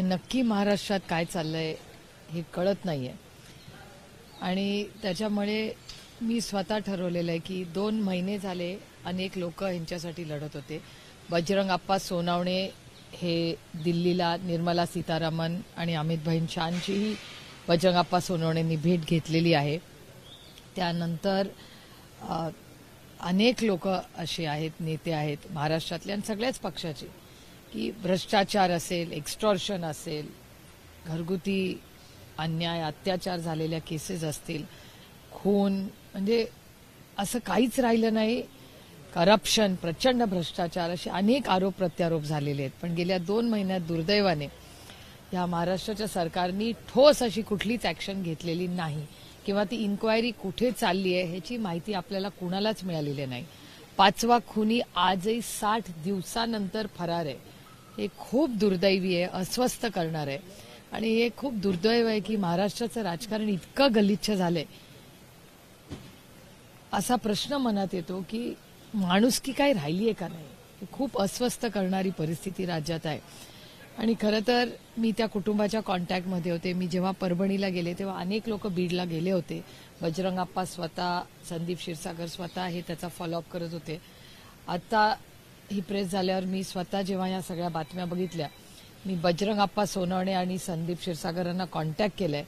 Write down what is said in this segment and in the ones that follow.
नक्की महाराष्ट्रात काय चाललंय हे कळत नाहीये आणि त्याच्यामुळे मी स्वतः ठरवलेलं आहे की 2 महिने झाले अनेक लोक यांच्यासाठी लढत होते. बजरंग अप्पा सोनवणे हे दिल्लीला निर्मला सीतारामन आणि अमित भाई शाहंचीही बजरंग अप्पा सोनवणेंनी भेट घेतलेली आहे. त्यानंतर अनेक लोक असे आहेत, नेते आहेत महाराष्ट्रातले आणि सगळ्याच पक्षाचे, की भ्रष्टाचार असेल, एक्स्टॉर्शन असेल, घरगुती अन्याय अत्याचार झालेल्या केसेस असतील, खून, म्हणजे असं काहीच राहिलं नाही. करप्शन, प्रचंड भ्रष्टाचार, असे अनेक आरोप प्रत्यारोप झालेले आहेत. पण गेल्या 2 महिन्यात दुर्दैवाने या महाराष्ट्राच्या सरकारने ठोस अशी कुठलीच ॲक्शन घेतलेली नाही किंवा ती इन्क्वायरी कुठे चालली आहे ह्याची माहिती आपल्याला कुणालाच मिळालेली नाही. 5वा खुनी आजही 60 दिवसानंतर फरार आहे. हे खूप दुर्दैवी आहे, अस्वस्थ करणार आहे आणि हे खूप दुर्दैव आहे की महाराष्ट्राचं राजकारण इतकं गलिच्छ झालंय. असा प्रश्न मनात येतो की माणुसकी काय राहिली आहे का नाही. खूप अस्वस्थ करणारी परिस्थिती राज्यात आहे आणि खरं तर मी त्या कुटुंबाच्या कॉन्टॅक्टमध्ये होते. मी जेव्हा परभणीला गेले तेव्हा अनेक लोक बीडला गेले होते. बजरंग अप्पा स्वतः, संदीप क्षीरसागर स्वतः हे त्याचा फॉलोअप करत होते. आता ही प्रेस झाल्यावर मी स्वतः जेव्हा या सगळ्या बातम्या बघितल्या, मी बजरंग अप्पा सोनवणे आणि संदीप क्षीरसागर यांना कॉन्टॅक्ट केलंय.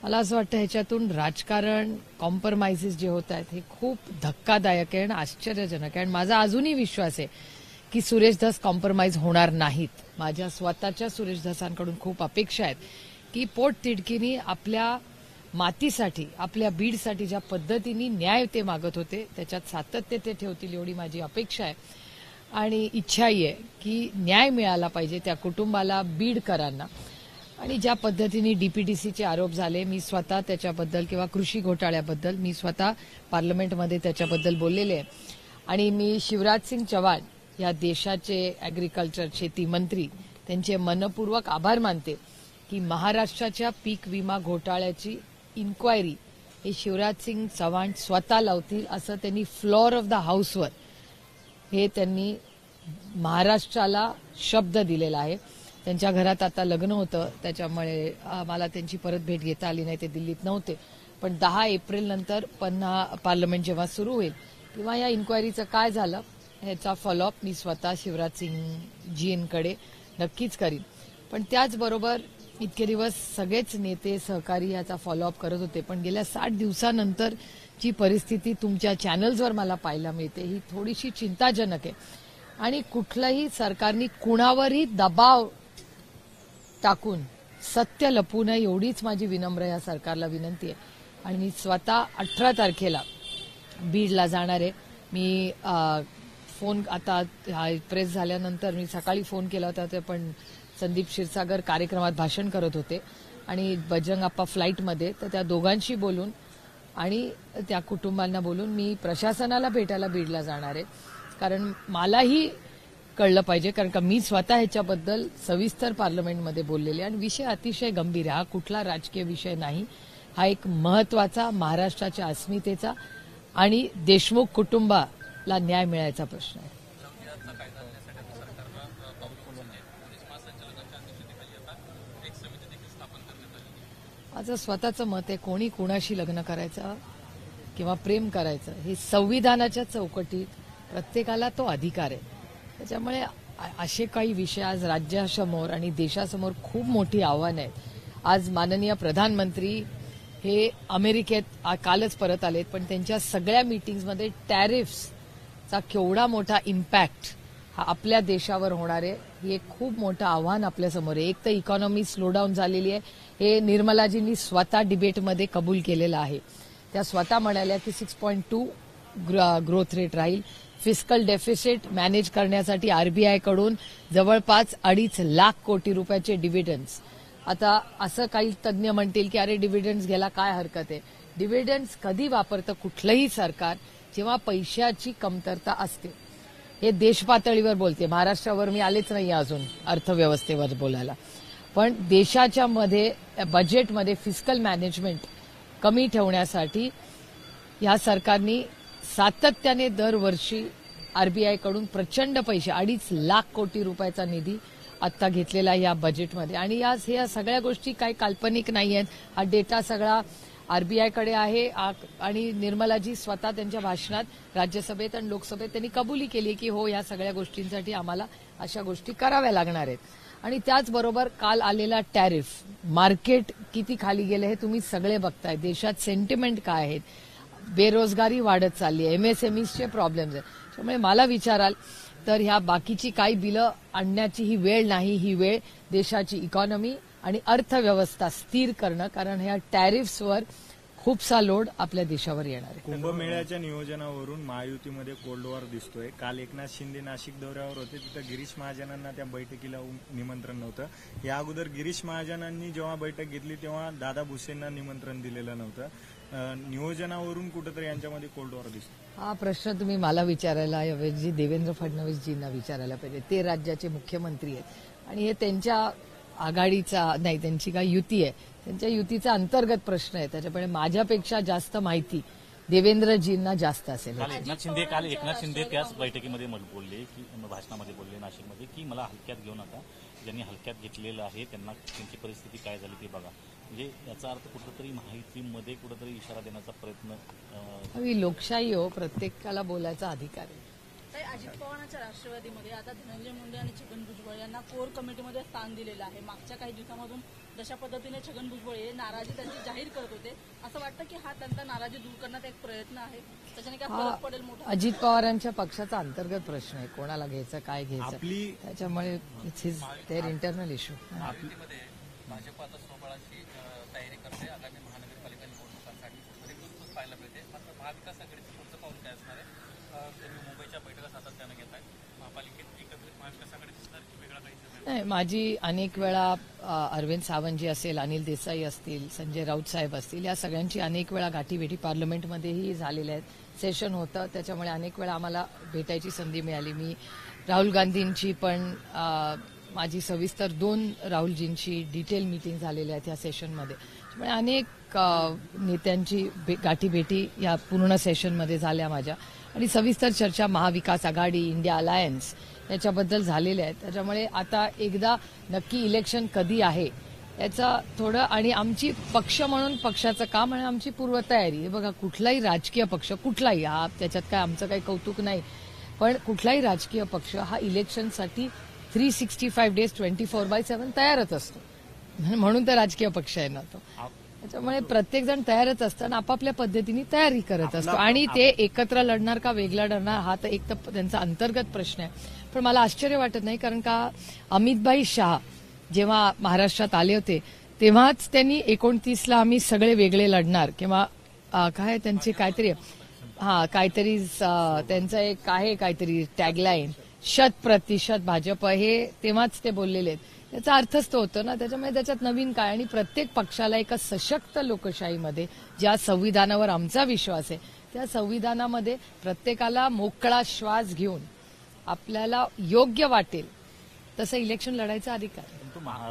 मला असं वाटतं ह्याच्यातून राजकारण, कॉम्प्रोमाइजेस जे होत आहेत हे खूप धक्कादायक आहे आणि आश्चर्यजनक आहे. आणि माझा अजूनही विश्वास आहे की सुरेश धस कॉम्प्रोमाइज होणार नाहीत. माझ्या स्वतःच्या सुरेश धसांकडून खूप अपेक्षा आहेत की पोटतिडकीनी आपल्या मातीसाठी, आपल्या बीडसाठी ज्या पद्धतीने न्याय ते मागत होते त्याच्यात सातत्य ते ठेवतील एवढी माझी अपेक्षा आहे आणि इच्छाही आहे की न्याय मिळाला पाहिजे त्या कुटुंबाला, बीडकरांना. आणि ज्या पद्धतीने डीपीडीसीचे आरोप झाले, मी स्वतः त्याच्याबद्दल, किंवा कृषी घोटाळ्याबद्दल मी स्वतः पार्लमेंटमध्ये त्याच्याबद्दल बोललेले आहे. आणि मी शिवराज सिंग चौहान या देशाचे ॲग्रिकल्चर, शेती मंत्री, त्यांचे मनपूर्वक आभार मानते की महाराष्ट्राच्या पीक विमा घोटाळ्याची इन्क्वायरी हे शिवराज सिंग चौहान स्वतः लावतील असं त्यांनी फ्लोअर ऑफ द हाऊसवर हे त्यांनी महाराष्ट्राला शब्द दिलेला आहे. त्यांच्या घरात आता लग्न होतं त्याच्यामुळे मला त्यांची परत भेट घेता आली नाही, ते दिल्लीत नव्हते. पण 10 एप्रिल नंतर पुन्हा पार्लमेंट जेव्हा सुरू होईल किंवा या इन्क्वायरीचं काय झालं ह्याचा फॉलोअप मी स्वतः शिवराज सिंग जींकडे नक्कीच करीन. पण त्याचबरोबर इतके दिवस सगळेच नेते, सहकारी याचा फॉलोअप करत होते. पण गेल्या 60 दिवसानंतर जी परिस्थिती तुमच्या चॅनल्सवर मला पाहायला मिळते ही थोडीशी चिंताजनक आहे. आणि कुठलंही सरकारने कुणावरही दबाव टाकून सत्य लपवू नये एवढीच माझी विनम्र या सरकारला विनंती आहे. आणि मी स्वतः 18 तारखेला बीडला जाणार आहे. मी फोन, आता प्रेस झाल्यानंतर मी सकाळी फोन केला होता, ते पण संदीप क्षीरसागर कार्यक्रमात भाषण करत होते आणि बजरंग अप्पा फ्लाईटमध्ये, तर त्या दोघांशी बोलून आणि त्या कुटुंबांना बोलून मी प्रशासनाला भेटायला बीडला जाणार आहे. कारण मलाही कळलं पाहिजे, कारण का मी स्वतः ह्याच्याबद्दल सविस्तर पार्लमेंटमध्ये बोललेले आणि विषय अतिशय गंभीर आहे. हा कुठला राजकीय विषय नाही, हा एक महत्वाचा महाराष्ट्राच्या अस्मितेचा आणि देशमुख कुटुंबाला न्याय मिळायचा प्रश्न आहे. माझं स्वतःचं मत आहे, कोणी कुणाशी लग्न करायचं किंवा प्रेम करायचं हे संविधानाच्या चौकटीत प्रत्येकाला तो अधिकार आहे. त्याच्यामुळे असे काही विषय आज राज्यासमोर आणि देशासमोर खूप मोठी आव्हानं आहेत. आज माननीय प्रधानमंत्री हे अमेरिकेत कालच परत आलेत, पण त्यांच्या सगळ्या मीटिंग्समध्ये टॅरिफ्सचा केवढा मोठा इम्पॅक्ट हा आपल्या देशावर होणार आहे हे खूप मोठं आव्हान आपल्यासमोर आहे. एक तर इकॉनॉमी स्लोडाऊन झालेली आहे, हे निर्मलाजींनी स्वतः डिबेटमध्ये कबूल केलेलं आहे. त्या स्वतः म्हणाल्या की 6.2 ग्रोथ रेट राहील. फिस्कल डेफिसिट मॅनेज करण्यासाठी आरबीआयकडून जवळपास 2.5 लाख कोटी रुपयाचे डिव्हिडंड्स. आता असं काही तज्ज्ञ म्हणतील की अरे डिव्हिडंड्स घ्यायला काय हरकत आहे. डिव्हिडंड्स कधी वापरतं कुठलंही सरकार, जेव्हा पैशाची कमतरता असते. हे देशपातळीवर बोलते, महाराष्ट्रावर मी आलेच नाही अजून अर्थव्यवस्थेवर बोलायला. पण देशाच्या मध्ये बजेटमध्ये फिस्कल मॅनेजमेंट कमी ठेवण्यासाठी या सरकारने सातत्याने दरवर्षी आरबीआयकडून प्रचंड पैसे 2.5 लाख कोटी रुपयाचा निधी आत्ता घेतलेला या बजेटमध्ये. आणि या सगळ्या गोष्टी काही काल्पनिक नाही आहेत. हा डेटा सगळा आरबीआयकडे आहे आणि निर्मलाजी स्वतः त्यांच्या भाषणात राज्यसभेत आणि लोकसभेत त्यांनी कबुली केली की हो, या सगळ्या गोष्टींसाठी आम्हाला अशा गोष्टी कराव्या लागणार आहेत. आणि त्याचबरोबर काल आलेला टॅरिफ, मार्केट किती खाली गेलं हे तुम्ही सगळे बघताय. देशात सेंटिमेंट काय आहेत, बेरोजगारी वाढत चालली आहे, एमएसएमईचे प्रॉब्लेम्स आहेत. त्यामुळे मला विचाराल तर ह्या बाकीची काही बिलं आणण्याची ही वेळ नाही. ही वेळ देशाची इकॉनॉमी आणि अर्थव्यवस्था स्थिर करणं, कारण ह्या टॅरिफ्सवर खूपसा लोड आपल्या देशावर येणार आहे. कुंभमेळ्याच्या नियोजनावरून महायुतीमध्ये कोल्ड वॉर दिसतोय. काल एकनाथ शिंदे नाशिक दौऱ्यावर होते, तिथं गिरीश महाजनांना त्या बैठकीला निमंत्रण नव्हतं. या अगोदर गिरीश महाजनांनी जेव्हा बैठक घेतली तेव्हा दादा भुसेंना निमंत्रण दिलेलं नव्हतं. नियोजनावरून कुठेतरी यांच्यामध्ये कोल्ड वॉर दिसतो. हा प्रश्न तुम्ही मला विचारायला ऐवजी देवेंद्र फडणवीसजींना विचारायला पाहिजे. ते राज्याचे मुख्यमंत्री आहेत आणि हे त्यांच्या आघाडीचा नाही, त्यांची काय युती आहे, त्यांच्या युतीचा अंतर्गत प्रश्न आहे. त्याच्यामुळे माझ्यापेक्षा जास्त माहिती देवेंद्रजींना जास्त असेल. काल एकनाथ शिंदे त्याच बैठकीमध्ये बोलले की भाषणामध्ये बोलले नाशिकमध्ये की मला हलक्यात घेऊ नका, ज्यांनी हलक्यात घेतलेलं आहे त्यांना त्यांची परिस्थिती काय झाली ते बघा. म्हणजे याचा अर्थ कुठेतरी माहितीमध्ये कुठेतरी इशारा देण्याचा प्रयत्न. ही लोकशाही हो, प्रत्येकाला बोलायचा अधिकार आहे. अजित पवारांच्या राष्ट्रवादीमध्ये आता धनंजय मुंडे आणि छगन भुजबळ यांना कोर कमिटीमध्ये स्थान दिलेलं आहे. मागच्या काही दिवसांमधून जशा पद्धतीने छगन भुजबळ हे नाराजी त्यांची जाहीर करत होते, असं वाटतं की हा त्यांचा नाराजी दूर करण्याचा एक प्रयत्न आहे, त्याच्याने काय फरक पडेल मोठा? अजित पवारांच्या पक्षाचा अंतर्गत प्रश्न आहे, कोणाला घ्यायचं काय घ्यायचं, त्याच्यामुळे it's his their internal issue. Bhajap आता स्वबळाची तयारी करते आगामी महानगरपालिका निवडणुकांसाठी पाहायला मिळते. मात्र महाविकास आघाडीचं पुढचं पाऊल काय असणार आहे? तुम्ही मुंबईच्या बैठका सातत्यानं घेताय, महापालिकेत एकत्रित महाविकास आघाडी दिसणार की वेगळा काही? नाही, माझी अनेक वेळा अरविंद सावंतजी असेल, अनिल देसाई असतील, संजय राऊत साहेब असतील, या सगळ्यांची अनेक वेळा गाठीभेटी पार्लमेंटमध्येही झालेल्या आहेत. सेशन होतं, त्याच्यामुळे अनेक वेळा आम्हाला भेटायची संधी मिळाली. मी राहुल गांधींची पण माझी सविस्तर 2 राहुलजींची डिटेल मीटिंग झालेल्या आहेत या सेशनमध्ये. त्यामुळे अनेक नेत्यांची गाठीभेटी या पूर्ण सेशनमध्ये झाल्या माझ्या, आणि सविस्तर चर्चा महाविकास आघाडी, इंडिया अलायन्स याच्याबद्दल झालेल्या आहेत. त्याच्यामुळे आता एकदा नक्की इलेक्शन कधी आहे याचा थोडं, आणि आमची पक्ष म्हणून पक्षाचं काम आणि आमची पूर्वतयारी. हे बघा, कुठलाही राजकीय पक्ष, कुठलाही, हा त्याच्यात काय आमचं काही कौतुक नाही, पण कुठलाही राजकीय पक्ष हा इलेक्शनसाठी 365 डेज 24/7 तयारच असतो. म्हणून तर राजकीय पक्ष आहे ना तो. त्याच्यामुळे प्रत्येक जण तयारच असतं आणि आपापल्या पद्धतीने तयारी करत असतो. आणि ते एकत्र लढणार का वेगळा लढणार हा तर एक तर त्यांचा अंतर्गत प्रश्न आहे. पण मला आश्चर्य वाटत नाही, कारण का अमितभाई शाह जेव्हा महाराष्ट्रात आले होते तेव्हाच त्यांनी 29ला आम्ही सगळे वेगळे लढणार किंवा काय त्यांचे काहीतरी काहीतरी त्यांचं एक आहे काहीतरी टॅगलाईन, 100% भाजप, हे तेव्हाच ते बोललेले आहेत. याचा अर्थच तो होतो ना. त्याच्यामुळे त्याच्यात नवीन काय, आणि प्रत्येक पक्षाला एका सशक्त लोकशाहीमध्ये ज्या संविधानावर आमचा विश्वास आहे त्या संविधानामध्ये प्रत्येकाला मोकळा श्वास घेऊन आपल्याला योग्य वाटेल तसं इलेक्शन लढायचा अधिकार आहे.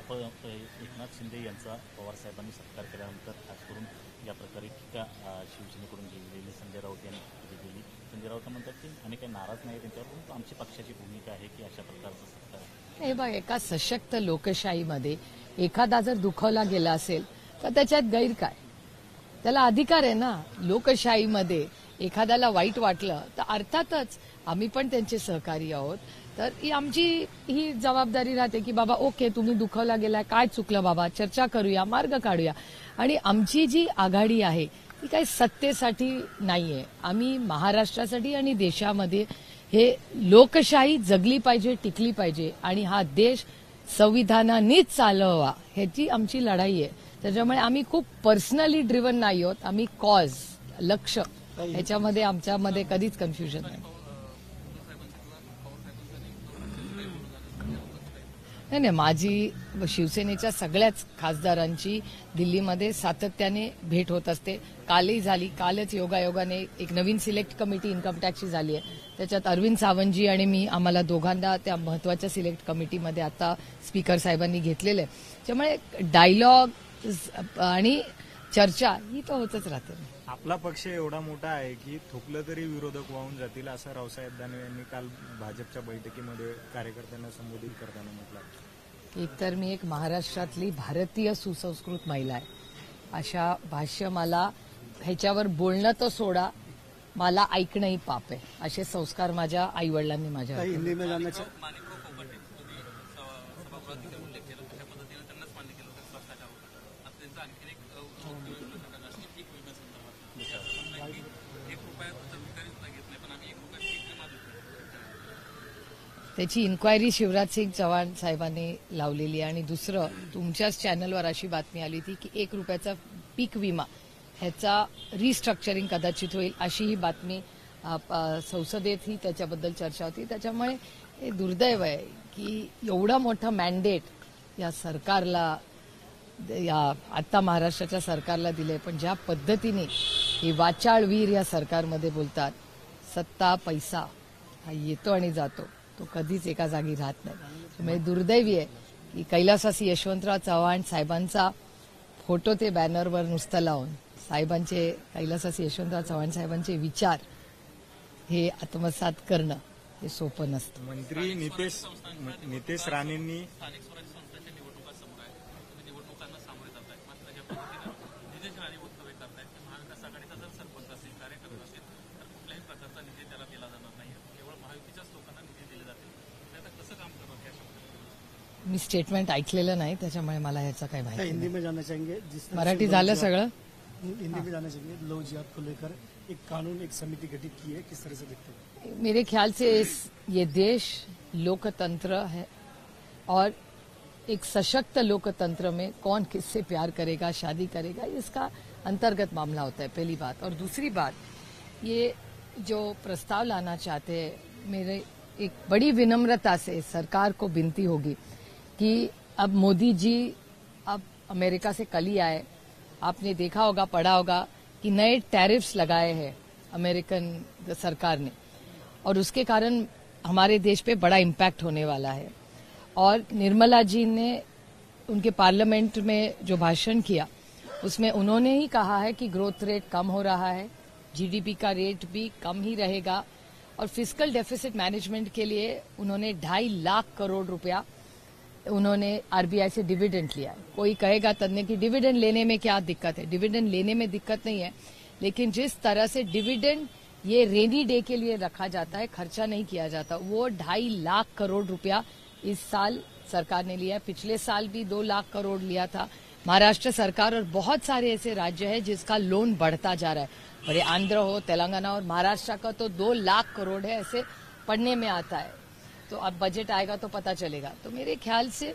परंतु एकनाथ शिंदे यांचा पवार साहेबांनी सत्कार केल्यानंतर खास करून या प्रकारे टीका शिवसेनेकडून गेलेली संजय राऊत यांनी केली. संजय राऊत म्हणतात की आणि काही नाराज नाही त्यांच्यावर, परंतु आमची पक्षाची भूमिका आहे की अशा प्रकारचं सत्कार. हे बघ, एका सशक्त लोकशाहीमध्ये एखादा जर दुखावला गेला असेल तर त्याच्यात गैर काय? त्याला अधिकार आहे ना. लोकशाहीमध्ये एखाद्याला वाईट वाटलं तर अर्थातच आम्ही पण त्यांचे सहकारी आहोत, तर आमची ही जबाबदारी राहते की बाबा ओके, तुम्ही दुखावला गेलाय, काय चुकलं बाबा, चर्चा करूया, मार्ग काढूया. आणि आमची जी आघाडी आहे ती काही सत्तेसाठी नाहीये. आम्ही महाराष्ट्रासाठी आणि देशामध्ये हे लोकशाही जगली पाहिजे, टिकली पाहिजे, आणि हा देश संविधानानेच चालवावा ह्याची आमची लढाई आहे. त्याच्यामुळे आम्ही खूप पर्सनली ड्रिव्हन नाही आहोत. आम्ही कॉज, लक्ष, ह्याच्यामध्ये आमच्यामध्ये कधीच कन्फ्युजन नाही. नाही, माझी शिवसेनेच्या सगळ्याच खासदारांची दिल्लीमध्ये सातत्याने भेट होत असते. कालही झाली. कालच योगायोगाने एक नवीन सिलेक्ट कमिटी इन्कम टॅक्सची झाली आहे. त्याच्यात अरविंद सावंतजी आणि मी, आम्हाला दोघांना त्या महत्वाच्या सिलेक्ट कमिटीमध्ये आता स्पीकर साहेबांनी घेतलेलं आहे. त्यामुळे डायलॉग आणि चर्चा ही तर होतच राहते. आपला पक्ष एवढा मोठा आहे की थुकलं तरी विरोधक वाहून जातील, असं रावसाहेब दानवे यांनी काल भाजपच्या बैठकीमध्ये कार्यकर्त्यांना संबोधित करताना म्हटलं. एकतर मी एक महाराष्ट्रातली भारतीय सुसंस्कृत महिला आहे. अशा भाष्य मला ह्याच्यावर बोलणं तर सोडा, मला ऐकणंही पाप आहे. असे संस्कार माझ्या आईवडिलांनी माझ्यावर केले. हिंदी में जानना माणिकराव फोगाटे तुम्ही सभागृहात तिथे उल्लेख केला त्या पद्धतीने त्यांनाच मान्य केलं होतं भ्रष्टाचार होता. आता त्यांचा आणखी एक पीक विम्यासंदर्भात ₹1 तर विकारी सुद्धा घेत नाही, पण आम्ही ₹1 पीक विमा देतो. त्याची इन्क्वायरी शिवराज सिंग चव्हाण साहेबांनी लावलेली आहे. आणि दुसरं, तुमच्याच चॅनलवर अशी बातमी आली होती की ₹1 पीक विमा ह्याचा रिस्ट्रक्चरिंग कदाचित होईल, अशी ही बातमी संसदेतही त्याच्याबद्दल चर्चा होती. त्याच्यामुळे हे दुर्दैव आहे की एवढं मोठं मॅन्डेट या सरकारला, या आता महाराष्ट्राच्या सरकारला दिले, पण ज्या पद्धतीने हे वाचाळवीर या सरकारमध्ये बोलतात, सत्ता पैसा हा येतो आणि जातो, तो कधीच एका जागी राहत नाही. त्यामुळे दुर्दैवी आहे की कैलासवासी यशवंतराव चव्हाण साहेबांचा फोटो ते बॅनरवर नुसतं लावून साहेबांचे, कैलासवासी यशवंतराव चव्हाण साहेबांचे विचार हे आत्मसात करणं हे सोपं नसतं. मंत्री नितेश राणेंनी स्थानिक स्वराज्य संस्थांच्या निवडणुका समोर आहेत. तुम्ही निवडणुकांना सामोरे जात आहेत, मात्र ज्या पद्धतीनं नितेश राणे वक्तव्य करतायत की महाविकास आघाडीचा जर सरपंच असेल, कार्यकर्ता असेल, तर कुठल्याही प्रकारचा निधी त्याला दिला जाणार नाही, केवळ महायुतीच्याच लोकांना निधी दिले जातील. आता कसं काम करणार या शब्दात? मी स्टेटमेंट ऐकलेलं नाही, त्याच्यामुळे मला ह्याचा काही माहिती हिंदी नाही. में जानना चाहेंगे जिस तरह मराठी से झालं लव सगळं. जिहाद- हिंदी में जानना चाहेंगे, लव जिहाद को लेकर एक कानून, एक समिति गठित की है, किस तरह से देखते हैं? मेरे ख्याल से ये देश लोकतंत्र है और एक सशक्त लोकतंत्र में कौन किससे प्यार करेगा, शादी करेगा, इसका अंतर्गत मामला होता है, पहली बात. और दूसरी बात, ये जो प्रस्ताव लाना चाहते हैं, मेरे एक बड़ी विनम्रता से सरकार को विनती होगी कि अब मोदी जी अब अमेरिका से कल ही आए, आपने देखा होगा, पढ़ा होगा कि नए टैरिफ्स लगाए हैं अमेरिकन सरकार ने, और उसके कारण हमारे देश पे बड़ा इम्पैक्ट होने वाला है. और निर्मला जी ने उनके पार्लियामेंट में जो भाषण किया, उसमें उन्होंने ही कहा है कि ग्रोथ रेट कम हो रहा है, जीडीपी का रेट भी कम ही रहेगा, और फिस्कल डेफिसिट मैनेजमेंट के लिए उन्होंने 2.5 लाख करोड़ रुपया उन्होंने आरबीआई से डिविडेंड लिया है. कोई कहेगा तन्ने कि डिविडेंड लेने में क्या दिक्कत है? डिविडेंड लेने में दिक्कत नहीं है, लेकिन जिस तरह से डिविडेंड ये रेनी डे के लिए रखा जाता है, खर्चा नहीं किया जाता, वो 2.5 लाख करोड़ रुपया इस साल सरकार ने लिया है. पिछले साल भी 2 लाख करोड़ लिया था महाराष्ट्र सरकार, और बहुत सारे ऐसे राज्य हैं जिसका लोन बढ़ता जा रहा है. और ये आंध्र हो, तेलंगाना और महाराष्ट्र का तो 2 लाख करोड़ है, ऐसे पढ़ने में आता है. तो अब बजट आएगा तो पता चलेगा. तो मेरे ख्याल से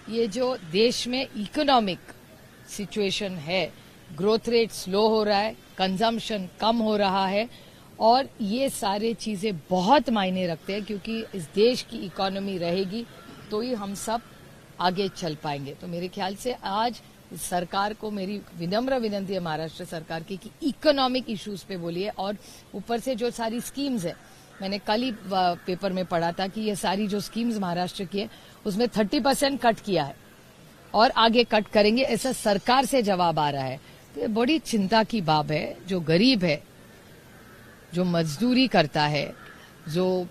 ये जो देश में इकोनॉमिक सिचुएशन है, ग्रोथ रेट स्लो हो रहा है, कंजम्पशन कम हो रहा है, और ये सारे चीजें बहुत मायने रखते हैं, क्योंकि इस देश की इकोनॉमी रहेगी तो ही हम सब आगे चल पाएंगे. तो मेरे ख्याल से आज इस सरकार को मेरी विनम्र विनंती है महाराष्ट्र सरकार की कि इकोनॉमिक इश्यूज पे बोलिए, और ऊपर से जो सारी स्कीम्स है, मैंने कल ही पेपर में पढ़ा था कि ये सारी जो स्कीम्स महाराष्ट्र की है उसमें 30% कट किया है और आगे कट करेंगे, ऐसा सरकार से जवाब आ रहा है. तो ये बड़ी चिंता की बात है. जो गरीब है, जो मजदूरी करता है, जो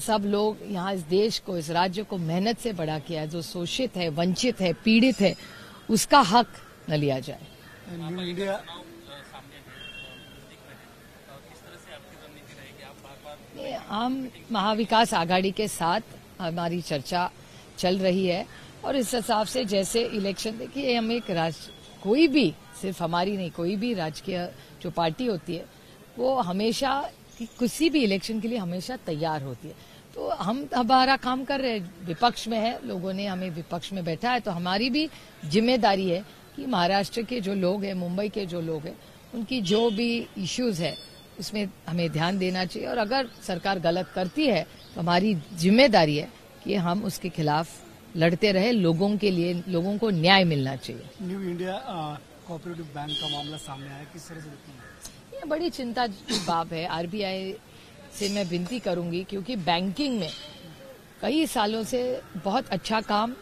सब लोग यहाँ इस देश को, इस राज्य को मेहनत से बड़ा किया है, जो शोषित है, वंचित है, पीड़ित है, उसका हक न लिया जाए. न्यू इंडिया सामने है, नजदीक में है, किस तरह से आपकी रणनीति रहेगी? आप बार-बार ये हम महाविकास आघाड़ी के साथ हमारी चर्चा चल रही है, और इस हिसाब से जैसे इलेक्शन, देखिए हम एक कोई भी, सिर्फ हमारी नहीं, कोई भी राजकीय जो पार्टी होती है वो हमेशा किसी भी इलेक्शन के लिए हमेशा तैयार होती है. तो हम हमारा काम कर रहे हैं, विपक्ष में है, लोगों ने हमें विपक्ष में बैठा है, तो हमारी भी जिम्मेदारी है कि महाराष्ट्र के जो लोग हैं, मुंबई के जो लोग हैं, उनकी जो भी इश्यूज है उसमें हमें ध्यान देना चाहिए. और अगर सरकार गलत करती है तो हमारी जिम्मेदारी है कि हम उसके खिलाफ लड़ते रहे. लोगों के लिए, लोगों को न्याय मिलना चाहिए. न्यू इंडिया कोऑपरेटिव बैंक का मामला सामने आया, किस तरह से देखते हैं? ये बड़ी चिंता की बात है. आरबीआई से मैं विनती करूंगी, क्योंकि बैंकिंग में कई सालों से बहुत अच्छा काम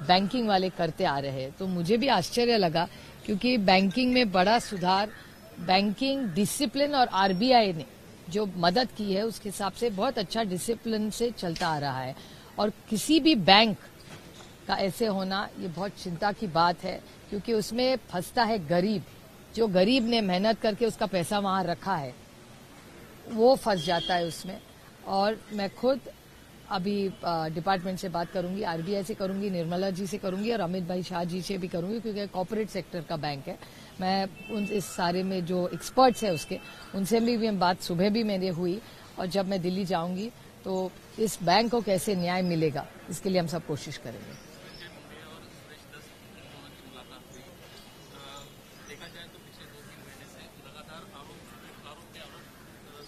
बैंकिंग वाले करते आ रहे हैं. तो मुझे भी आश्चर्य लगा, क्योंकि बैंकिंग में बड़ा सुधार, बैंकिंग डिसिप्लिन और आरबीआई ने जो मदद की है उसके हिसाब से बहुत अच्छा डिसिप्लिन से चलता आ रहा है. और किसी भी बैंक का ऐसे होना ये बहुत चिंता की बात है, क्योंकि उसमें फंसता है गरीब। जो गरीब ने मेहनत करके उसका पैसा वहां रखा है वो फंस जाता है उसमें। और मैं खुद अभी डिपार्टमेंट से बात करूंगी, आरबीआई से करूंगी, निर्मला जी से करूंगी और अमित भाई शाह जी से भी करूंगी, क्योंकि कॉर्पोरेट सेक्टर का बैंक है। मैं इस सारे में जो एक्सपर्ट्स है उसके उनसे भी बात सुबह भी मेरी हुई, और जब मैं दिल्ली जाऊंगी तो इस बैंक को कैसे न्याय मिलेगा इसके लिए हम सब कोशिश करेंगे। देखा जाए तो पिछले 2-3 महीने से लगातार आरोप पे आरोप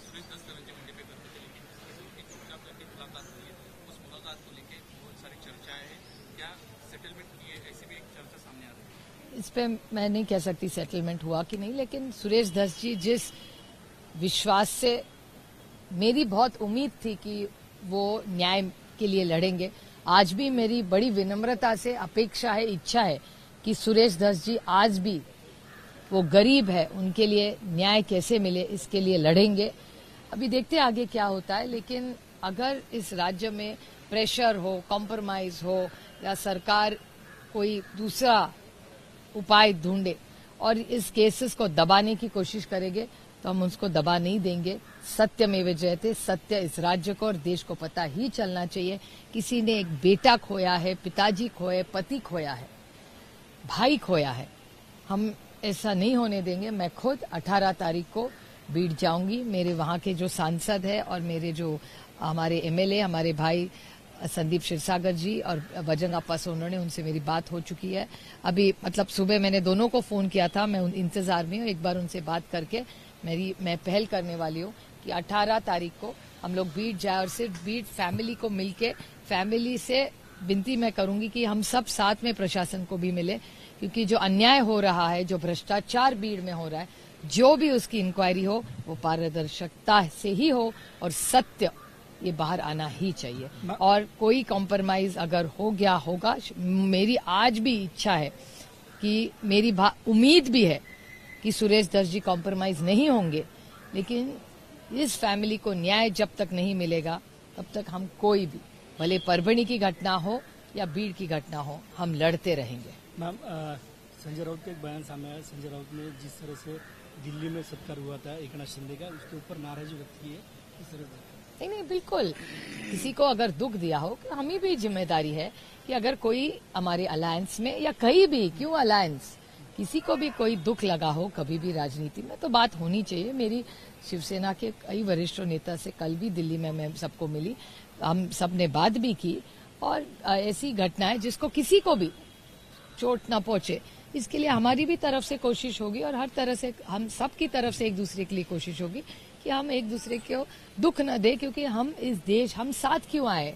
सुरेश दस धनंजय मुंडे पे करते थे, लेकिन उनकी चुपचाप करके मुलाकात हुई है। उस मुलाकात को लेकर बहुत सारी चर्चाएं हैं, क्या सेटलमेंट हुई है, ऐसी भी एक चर्चा सामने आ रही है। इस पे मैं नहीं कह सकती सेटलमेंट हुआ कि नहीं, लेकिन सुरेश दस जी जिस विश्वास से, मेरी बहुत उम्मीद थी कि वो न्याय के लिए लड़ेंगे, आज भी मेरी बड़ी विनम्रता से अपेक्षा है, इच्छा है कि सुरेश दस जी आज भी वो गरीब है, उनके लिए न्याय कैसे मिले इसके लिए लड़ेंगे। अभी देखते हैं आगे क्या होता है, लेकिन अगर इस राज्य में प्रेशर हो, कॉम्प्रोमाइज हो, या सरकार कोई दूसरा उपाय ढूंढे और इस केसेस को दबाने की कोशिश करेंगे तो हम उसको दबा नहीं देंगे। सत्यमेव जयते, सत्य इस राज्य को और देश को पता ही चलना चाहिए। किसी ने एक बेटा खोया है, पिताजी खोए, पति खोया है, भाई खोया है, हम ऐसा नहीं होने देंगे। मैं खुद 18 तारीख को बीड़ जाऊंगी। मेरे वहां के जो सांसद है और मेरे जो हमारे एमएलए, हमारे भाई संदीप क्षीरसागर जी और बजरंग अप्पा सोनवणे, उनसे मेरी बात हो चुकी है। अभी मतलब सुबह मैंने दोनों को फोन किया था, मैं इंतजार में हूँ, एक बार उनसे बात करके मैं पहल करने वाली हूँ कि 18 तारीख को हम लोग बीड़ जाए और सिर्फ बीड़ फैमिली को मिलके, फैमिली से विनती मैं करूंगी कि हम सब साथ में प्रशासन को भी मिले, क्योंकि जो अन्याय हो रहा है, जो भ्रष्टाचार बीड़ में हो रहा है, जो भी उसकी इंक्वायरी हो वो पारदर्शिता से ही हो और सत्य ये बाहर आना ही चाहिए। और कोई कॉम्प्रोमाइज अगर हो गया होगा, मेरी आज भी इच्छा है कि मेरी उम्मीद भी है कि सुरेश दस जी कॉम्प्रोमाइज नहीं होंगे, लेकिन इस फैमिली को न्याय जब तक नहीं मिलेगा तब तक हम कोई भी, भले परभणी की घटना हो या बीड़ की घटना हो, हम लड़ते रहेंगे। मैम, संजय राउत का एक बयान सामने आया। संजय राउत ने जिस तरह से दिल्ली में सत्कार हुआ था एकनाथ शिंदे का, उसके ऊपर नाराजगी व्यक्त की है, किस तरह से? नहीं, बिल्कुल। किसी को अगर दुख दिया हो, हमें भी जिम्मेदारी है कि अगर कोई हमारे अलायंस में या कहीं भी, क्यों अलायंस, किसी को भी कोई दुख लगा हो कभी भी राजनीति में, तो बात होनी चाहिए। मेरी शिवसेना के कई वरिष्ठ नेता से कल भी दिल्ली में मैं सबको मिली, हम सब ने बात भी की, और ऐसी घटनाएं जिसको किसी को भी चोट न पहुंचे, इसके लिए हमारी भी तरफ से कोशिश होगी और हर तरह से हम सब की तरफ से एक दूसरे के लिए कोशिश होगी कि हम एक दूसरे को दुख न दे, क्योंकि हम इस देश, हम साथ क्यों आए,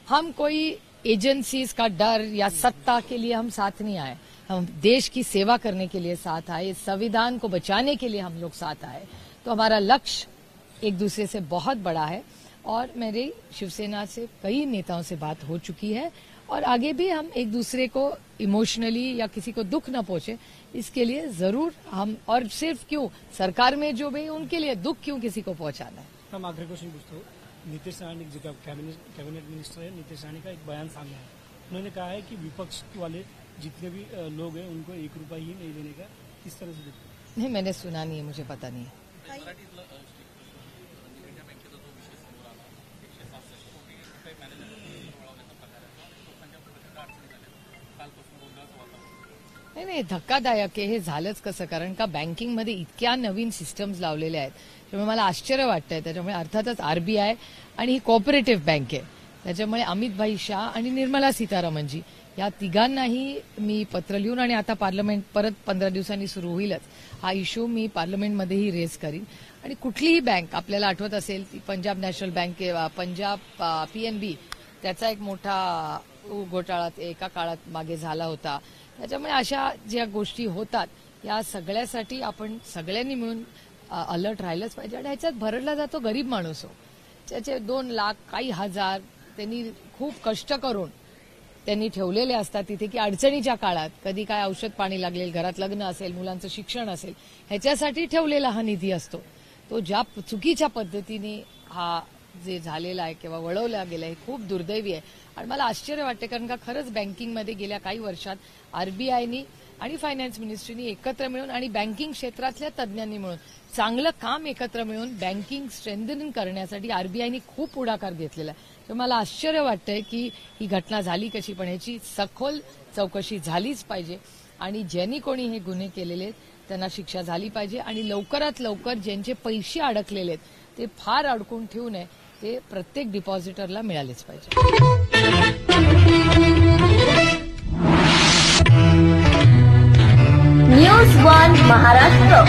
हम कोई एजेंसीज का डर या सत्ता के लिए हम साथ नहीं आए, हम देश की सेवा करने के लिए साथ आए, संविधान को बचाने के लिए हम लोग साथ आए। तो हमारा लक्ष्य एक दूसरे से बहुत बड़ा है और मेरी शिवसेना से कई नेताओं से बात हो चुकी है और आगे भी हम एक दूसरे को इमोशनली या किसी को दुख न पहुंचे इसके लिए जरूर हम, और सिर्फ क्यों सरकार में जो भी उनके लिए दुख क्यों किसी को पहुंचाना है। हम आखिरी क्वेश्चन पूछते हो, नीतीश राणे जी का कैबिनेट मिनिस्टर है, नीतीश राणे का एक बयान सामने आया। उन्होंने कहा है कि विपक्ष वाले जितने भी लोग हैं उनको 1 रुपया ही नहीं देने का, किस तरह से देखते हैं? नहीं, मैंने सुना नहीं है, मुझे पता नहीं है। मराठीतलं इंडिया बँकेचा जो विषय समोर आला, 167 कोटी रुपये मॅनेजमेंट वळवण्याचा प्रकार आहे, लोकांच्या प्रचंड अडचणी झाल्या, कालपासून गोंधळाचं वातावरण. नाही, धक्कादायक आहे हे झालंच कसं, कारण का बँकिंगमध्ये इतक्या नवीन सिस्टम्स लावलेल्या आहेत, त्यामुळे मला आश्चर्य वाटतंय। त्याच्यामुळे अर्थातच आरबीआय आणि ही कोऑपरेटिव्ह बँक आहे, त्याच्यामुळे अमित भाई शाह आणि निर्मला सीतारामनजी या तिघांनाही मी पत्र लिहून, आणि आता पार्लमेंट परत 15 दिवसांनी सुरू होईलच, हा इश्यू मी पार्लमेंटमध्येही रेज करीन। आणि कुठलीही बँक आपल्याला आठवत असेल ती Punjab national bank, Punjab PNB, त्याचा एक मोठा घोटाळा एका काळात मागे झाला होता। त्याच्यामुळे अशा ज्या गोष्टी होतात या सगळ्यासाठी आपण सगळ्यांनी मिळून अलर्ट राहिलंच पाहिजे। आणि ह्याच्यात भरडला जातो गरीब माणूस हो, त्याचे 2 लाख काही हजार त्यांनी खूप कष्ट करून त्यांनी ठेवलेले असतात तिथे, की अडचणीच्या काळात कधी काय औषध पाणी लागेल, घरात लग्न असेल, मुलांचं शिक्षण असेल, ह्याच्यासाठी ठेवलेला हा निधी असतो। तो ज्या चुकीच्या पद्धतीने हा जे झालेलं आहे किंवा वळवलं गेलं हे खूप दुर्दैवी आहे. आणि मला आश्चर्य वाटते कारण का खरंच बँकिंगमध्ये गेल्या काही वर्षात आरबीआयनी आणि फायनान्स मिनिस्ट्रीनी एकत्र मिळून आणि बँकिंग क्षेत्रातल्या तज्ज्ञांनी मिळून चांगलं काम एकत्र मिळून बँकिंग स्ट्रेंथनिंग करण्यासाठी आरबीआयनी खूप पुढाकार घेतलेला आहे. तर मला आश्चर्य वाटतंय की ही घटना झाली कशी, पण याची सखोल चौकशी झालीच पाहिजे आणि ज्यांनी कोणी हे गुन्हे केलेले आहेत त्यांना शिक्षा झाली पाहिजे आणि लवकरात लवकर ज्यांचे पैसे अडकलेले आहेत ते फार अडकून ठेवू नये, ते प्रत्येक डिपॉझिटरला मिळालेच पाहिजे. न्यूज 1 महाराष्ट्र.